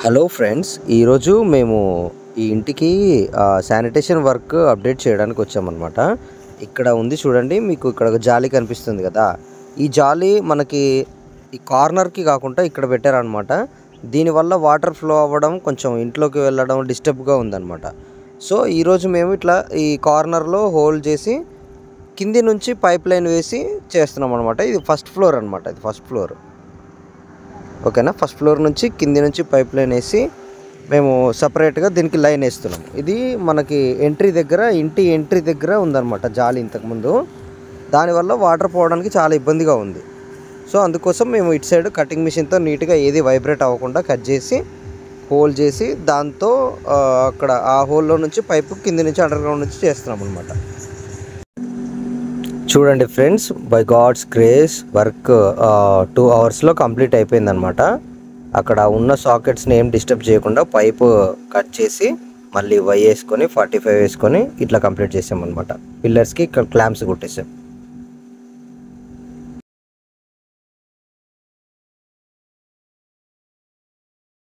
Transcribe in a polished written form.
Hello friends, ఈరోజు మేము ఈ ఇంటికి శానిటేషన్ వర్క్ అప్డేట్ చేయడానికి వచ్చామన్నమాట. ఇక్కడ ఉంది చూడండి, మీకు ఇక్కడ ఒక జాలి కనిపిస్తుంది కదా. ఈ జాలి మనకి ఈ కార్నర్కి కాకుండా ఇక్కడ పెట్టారనమాట. దీనివల్ల వాటర్ ఫ్లో అవ్వడం, కొంచెం ఇంట్లోకి వెళ్ళడం డిస్టర్బ్గా ఉందన్నమాట. సో ఈరోజు మేము ఇట్లా ఈ కార్నర్లో హోల్ చేసి కింది నుంచి పైప్ లైన్ వేసి చేస్తున్నాం అనమాట. ఇది ఫస్ట్ ఫ్లోర్ అనమాట. ఇది ఫస్ట్ ఫ్లోర్, ఓకేనా. ఫస్ట్ ఫ్లోర్ నుంచి కింది నుంచి పైప్ లైన్ వేసి మేము సపరేట్గా దీనికి లైన్ వేస్తున్నాం. ఇది మనకి ఇంటి ఎంట్రీ దగ్గర ఉందన్నమాట జాలి ఇంతకుముందు. దానివల్ల వాటర్ పోవడానికి చాలా ఇబ్బందిగా ఉంది. సో అందుకోసం మేము ఇటు సైడ్ కటింగ్ మిషన్తో నీట్గా ఏది వైబ్రేట్ అవ్వకుండా కట్ చేసి హోల్ చేసి దాంతో అక్కడ ఆ హోల్లో నుంచి పైపు కింది నుంచి అండర్ గ్రౌండ్ నుంచి చేస్తున్నాం అనమాట. చూడండి friends, by God's grace work 2 అవర్స్లో కంప్లీట్ అయిపోయిందనమాట. అక్కడ ఉన్న సాకెట్స్ని ఏం డిస్టర్బ్ చేయకుండా పైపు కట్ చేసి మళ్ళీ వై వేసుకొని 45 వేసుకొని ఇట్లా కంప్లీట్ చేసామన్నమాట. పిల్లర్స్కి ఇక్కడ క్లాంప్స్ కొట్టేసాం.